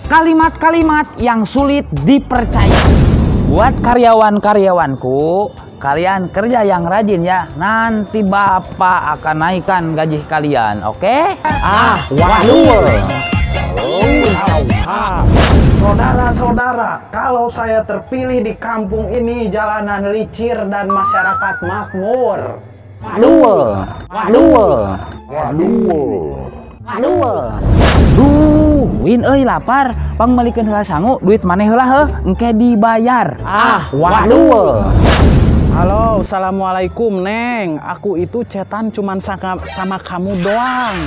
kalimat-kalimat yang sulit dipercaya. Buat karyawan-karyawanku, kalian kerja yang rajin ya. Nanti Bapak akan naikkan gaji kalian, oke? Waduh. Saudara-saudara, kalau saya terpilih di kampung ini, jalanan licir dan masyarakat makmur. Duh, Win euy lapar, pang malikeun heula sangu, duit maneh heula heuh, engke dibayar. Halo, assalamualaikum Neng. Aku itu cetan cuman sama kamu doang.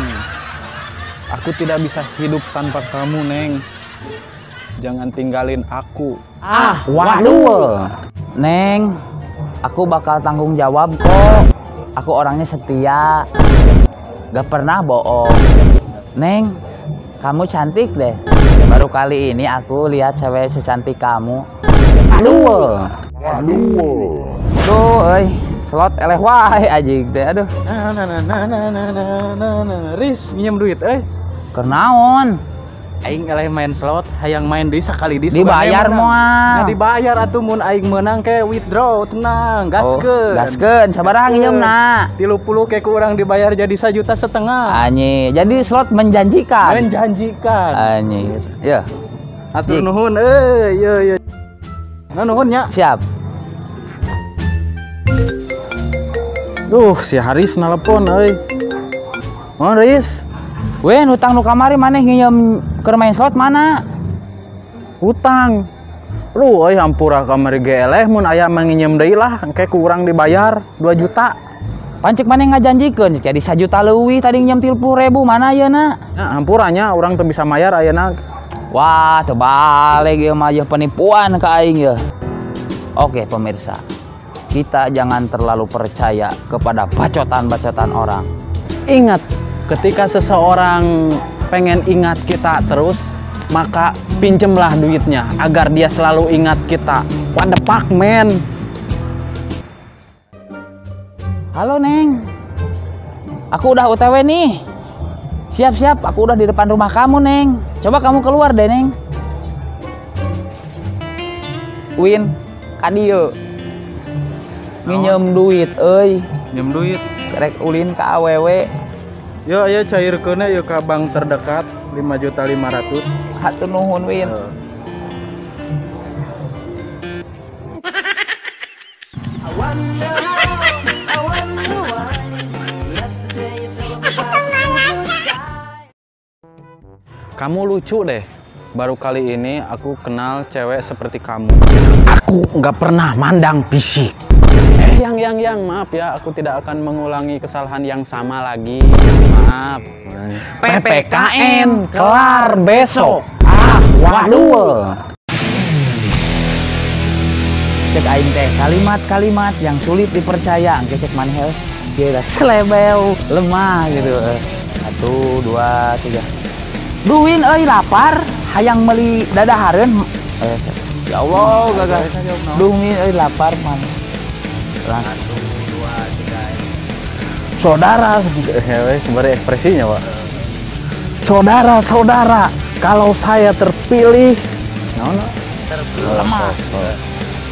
Aku tidak bisa hidup tanpa kamu, Neng. Jangan tinggalin aku. Neng, aku bakal tanggung jawab kok. Aku orangnya setia, gak pernah bohong. Neng, kamu cantik deh. Baru kali ini aku lihat cewek secantik kamu. Duh, slot eleh wae ajig teh. Aduh. Riz, nginjem duit, Kernaon? Aing eleh main slot, hayang main deui sakali deui. Dibayar moal. Nah, dibayar atuh mun aing menang ke withdraw, tenang, gaskeun. Gaskeun, sabaraha nginjemna? 30 ke kurang dibayar jadi 1,5 juta. Anjir, jadi slot menjanjikan. Anjir. Ya. Atur nuhun, iya. Nah, nuhun nya. Siap. Duh, si Haris nelpon euy. Mau Haris? Wen, hutang nu kamari maneh nginjem keur main slot mana? Hutang. Lu euy hampura kamari ge eleh mun aya mah nginjem deui lah, engke kurang dibayar 2 juta. Pancek maneh ngajanjikeun jadi 1 juta leuwih tadi nginjem 30.000 mana ayeuna? Ya hampuranya urang teu bisa mayar ayeuna. Wah, teu balik ieu mah penipuan ka aing ya. Oke, pemirsa. Kita jangan terlalu percaya kepada bacotan-bacotan orang. Ingat, ketika seseorang pengen ingat kita terus, maka pinjemlah duitnya agar dia selalu ingat kita. What the fuck, man? Halo, Neng. Aku udah OTW nih. Siap-siap, aku udah di depan rumah kamu, Neng. Coba kamu keluar deh, Neng. Win, kadieu. Nginjem duit, euy. Nginjem duit. Rek ulin ka awewe. Yo, ayo cairkeun yuk ke bank terdekat 5.500.000. Hatur nuhun, Win. Kamu lucu deh. Baru kali ini aku kenal cewek seperti kamu. Aku nggak pernah mandang fisik. Yang, maaf ya, aku tidak akan mengulangi kesalahan yang sama lagi. Maaf. PPKN kelar besok. Waduh. Cek aing teh kalimat-kalimat yang sulit dipercaya. Engke cek maneh kira selebel, lemah gitu. 1 2 3. Duin euy lapar, hayang meuli dadahareun. Ya Allah, gagal. Duin euy lapar man. 1 2 3. Saudara, sebenarnya ekspresinya, Pak. Saudara, kalau saya terpilih, lemah.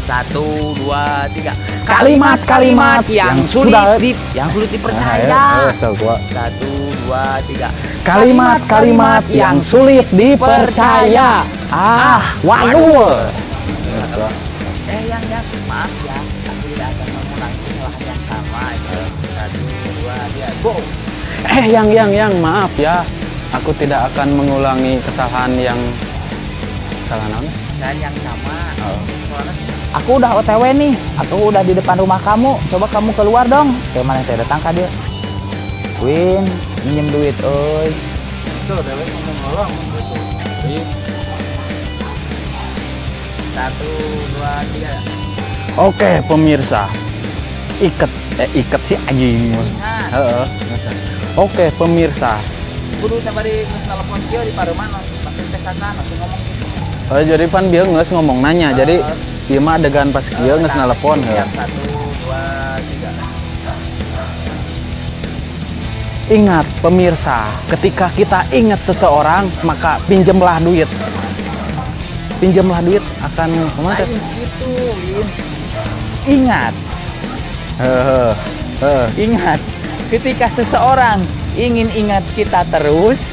1 2 3. Kalimat-kalimat yang sulit dipercaya. 1 2 3. Kalimat-kalimat yang sulit dipercaya. Waduh. Yang maaf ya, aku tidak akan mengulangi kesalahan yang sama. 1 2 3, go. Yang maaf ya, aku tidak akan mengulangi kesalahan yang salah nama dan yang sama. Aku udah OTW nih, aku udah di depan rumah kamu. Coba kamu keluar dong. Kayak mana saya datang ka dia. Win, minjem duit, oi. Itu OTW ngomong-ngomong gitu. 1 2 3. Oke, pemirsa. Iket sih anjing. Heeh. Oke, pemirsa. Kudu sabari geus telepon kieu di pareuman langsung tesakan langsung ngomong gitu. Oh, jadi pan dia geus ngomong nanya. Jadi ieu mah adegan pas kieu geus telepon heeh. 1 2 3. Ingat pemirsa, ketika kita ingat seseorang, maka pinjemlah duit. pinjamlah duit akan kemana? Lain gitu, Win. Ingat, ingat, ketika seseorang ingin ingat kita terus,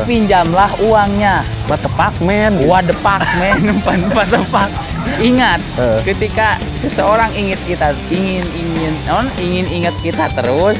pinjamlah uangnya. Batepak men. Wadepak, men, tepak. Ingat, ketika seseorang ingin ingat kita terus,